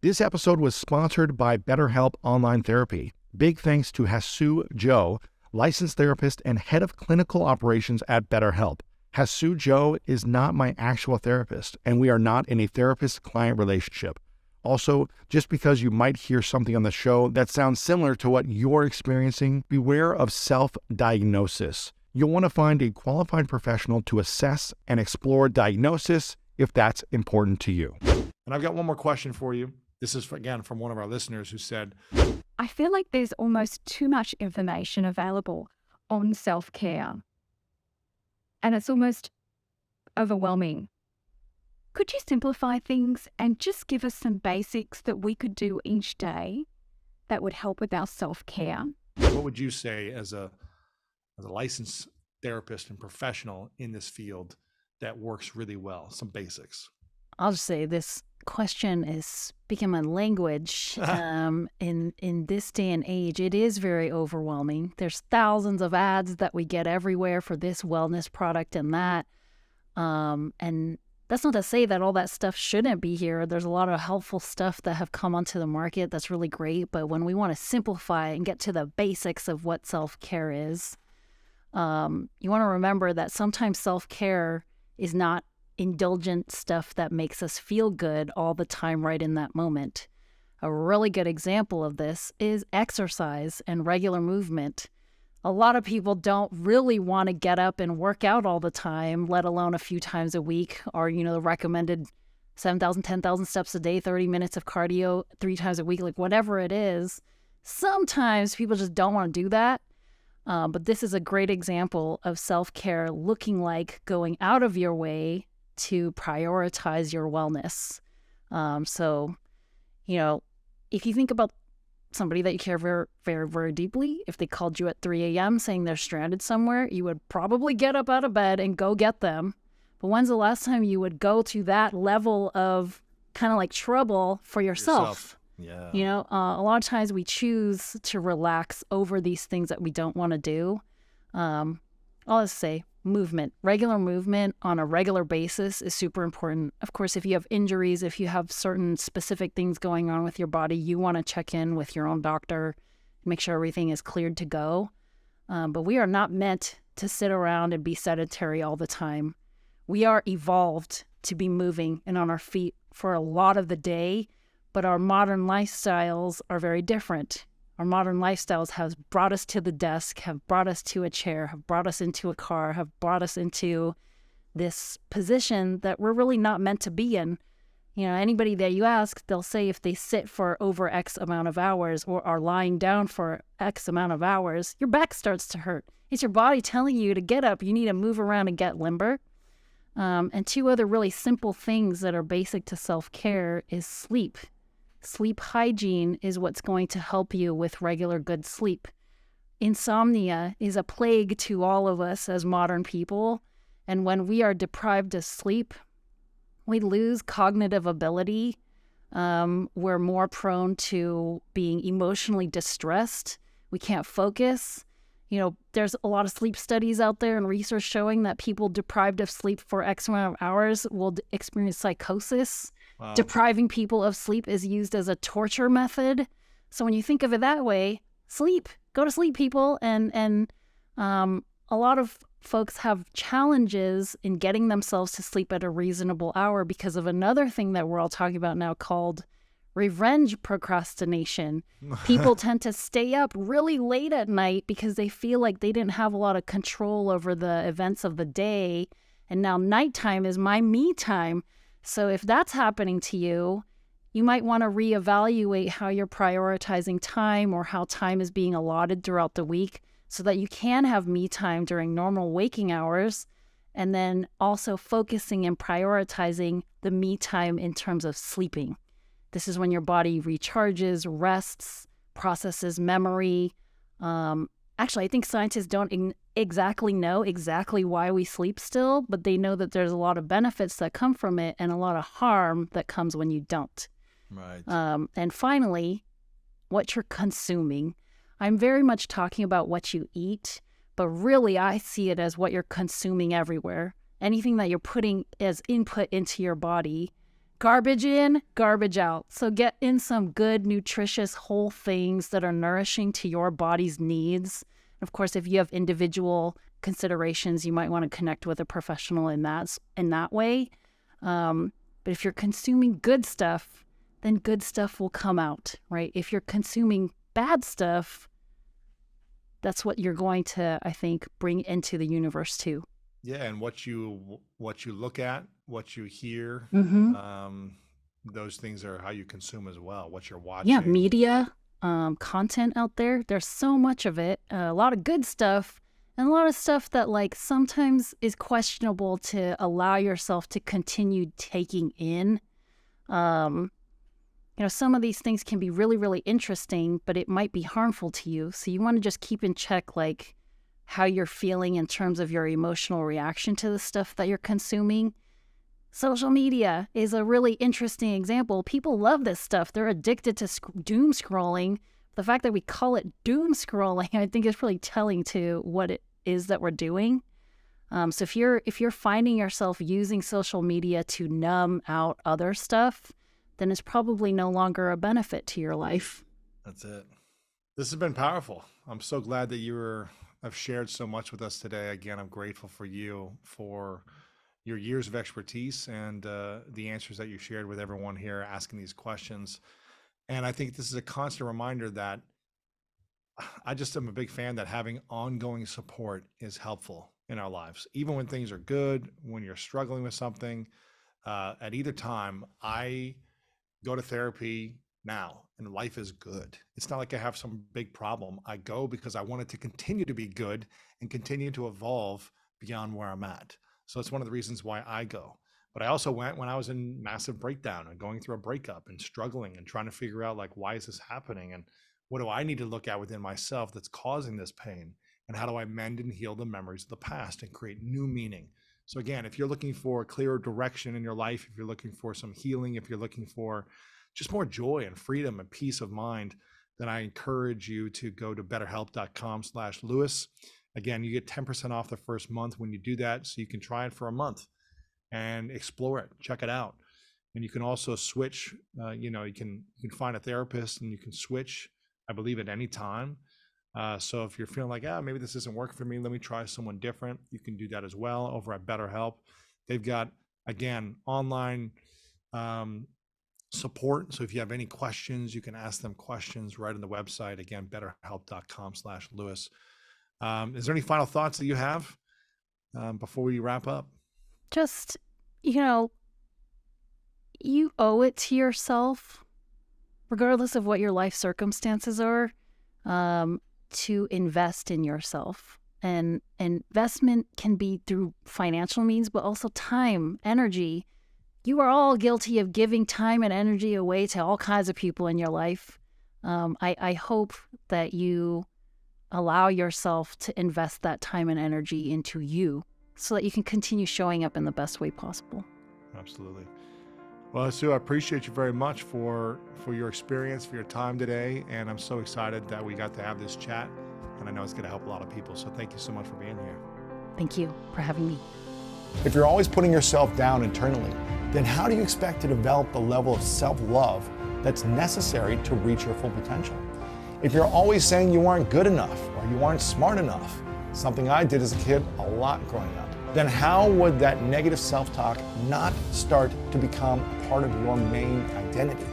This episode was sponsored by BetterHelp Online Therapy. Big thanks to Hasu Joe, licensed therapist and head of clinical operations at BetterHelp. Hasu Joe is not my actual therapist, and we are not in a therapist-client relationship. Also, just because you might hear something on the show that sounds similar to what you're experiencing, beware of self-diagnosis. You'll want to find a qualified professional to assess and explore diagnosis if that's important to you. And I've got one more question for you. This is, again, from one of our listeners who said, I feel like there's almost too much information available on self-care, and it's almost overwhelming. Could you simplify things and just give us some basics that we could do each day that would help with our self-care? What would you say as a licensed therapist and professional in this field that works really well? Some basics. I'll just say this question is speaking my language. In this day and age, it is very overwhelming. There's thousands of ads that we get everywhere for this wellness product and that. And that's not to say that all that stuff shouldn't be here. There's a lot of helpful stuff that have come onto the market that's really great. But when we want to simplify and get to the basics of what self-care is, you want to remember that sometimes self-care is not indulgent stuff that makes us feel good all the time right in that moment. A really good example of this is exercise and regular movement. A lot of people don't really want to get up and work out all the time, let alone a few times a week, or, the recommended 7,000, 10,000 steps a day, 30 minutes of cardio 3 times a week, like whatever it is. Sometimes people just don't want to do that. But this is a great example of self-care looking like going out of your way to prioritize your wellness. If you think about somebody that you care very, very, very deeply, if they called you at 3 a.m. saying they're stranded somewhere, you would probably get up out of bed and go get them. But when's the last time you would go to that level of kind of like trouble for yourself? Yeah. A lot of times we choose to relax over these things that we don't want to do. I'll just say movement, regular movement on a regular basis is super important. Of course, if you have injuries, if you have certain specific things going on with your body, you want to check in with your own doctor, make sure everything is cleared to go. But we are not meant to sit around and be sedentary all the time. We are evolved to be moving and on our feet for a lot of the day, but our modern lifestyles are very different. Our modern lifestyles have brought us to the desk, have brought us to a chair, have brought us into a car, have brought us into this position that we're really not meant to be in. Anybody that you ask, they'll say if they sit for over X amount of hours or are lying down for X amount of hours, your back starts to hurt. It's your body telling you to get up. You need to move around and get limber. And 2 other really simple things that are basic to self-care is sleep. Sleep hygiene is what's going to help you with regular good sleep. Insomnia is a plague to all of us as modern people. And when we are deprived of sleep, we lose cognitive ability. We're more prone to being emotionally distressed. We can't focus. There's a lot of sleep studies out there and research showing that people deprived of sleep for X amount of hours will experience psychosis. Wow. Depriving people of sleep is used as a torture method. So when you think of it that way, sleep. Go to sleep, people. And a lot of folks have challenges in getting themselves to sleep at a reasonable hour because of another thing that we're all talking about now called revenge procrastination. People tend to stay up really late at night because they feel like they didn't have a lot of control over the events of the day. And now nighttime is my me time. So if that's happening to you, you might want to reevaluate how you're prioritizing time or how time is being allotted throughout the week so that you can have me time during normal waking hours, and then also focusing and prioritizing the me time in terms of sleeping. This is when your body recharges, rests, processes memory. Actually, I think scientists don't exactly know exactly why we sleep still, but they know that there's a lot of benefits that come from it and a lot of harm that comes when you don't. Right. And finally, what you're consuming. I'm very much talking about what you eat, but really I see it as what you're consuming everywhere. Anything that you're putting as input into your body Garbage in, garbage out. So get in some good, nutritious, whole things that are nourishing to your body's needs. Of course, if you have individual considerations, you might want to connect with a professional in that way. But if you're consuming good stuff, then good stuff will come out, right? If you're consuming bad stuff, that's what you're going to, I think, bring into the universe too. Yeah, and what you look at, what you hear, those things are how you consume as well. What you're watching. Yeah, media, content out there. There's so much of it. A lot of good stuff and a lot of stuff that like sometimes is questionable to allow yourself to continue taking in. Some of these things can be really, really interesting, but it might be harmful to you. So you want to just keep in check like how you're feeling in terms of your emotional reaction to the stuff that you're consuming. Social media is a really interesting example. People love this stuff. They're addicted to doom scrolling. The fact that we call it doom scrolling, I think is really telling to what it is that we're doing. So if you're finding yourself using social media to numb out other stuff, then it's probably no longer a benefit to your life. That's it. This has been powerful. I'm so glad that have shared so much with us today. Again, I'm grateful for you, for your years of expertise and the answers that you shared with everyone here asking these questions. And I think this is a constant reminder that I just am a big fan that having ongoing support is helpful in our lives. Even when things are good, when you're struggling with something, at either time, I go to therapy now and life is good. It's not like I have some big problem. I go because I want it to continue to be good and continue to evolve beyond where I'm at. So it's one of the reasons why I go. But I also went when I was in massive breakdown and going through a breakup and struggling and trying to figure out like, why is this happening? And what do I need to look at within myself that's causing this pain? And how do I mend and heal the memories of the past and create new meaning? So again, if you're looking for clearer direction in your life, if you're looking for some healing, if you're looking for just more joy and freedom and peace of mind, then I encourage you to go to betterhelp.com/Lewis. Again, you get 10% off the first month when you do that. So you can try it for a month and explore it, check it out. And you can also switch, you can find a therapist and you can switch, I believe, at any time. So if you're feeling like, maybe this isn't working for me, let me try someone different, you can do that as well over at BetterHelp. They've got, again, online support. So if you have any questions, you can ask them questions right on the website. Again, betterhelp.com/Lewis. Is there any final thoughts that you have before we wrap up? Just, you owe it to yourself, regardless of what your life circumstances are, to invest in yourself. And investment can be through financial means, but also time, energy. You are all guilty of giving time and energy away to all kinds of people in your life. I hope that you allow yourself to invest that time and energy into you so that you can continue showing up in the best way possible. Absolutely. Well, Sue, I appreciate you very much for your experience, for your time today. And I'm so excited that we got to have this chat. And I know it's going to help a lot of people. So thank you so much for being here. Thank you for having me. If you're always putting yourself down internally, then how do you expect to develop the level of self-love that's necessary to reach your full potential? If you're always saying you aren't good enough or you aren't smart enough, something I did as a kid a lot growing up, then how would that negative self-talk not start to become a part of your main identity?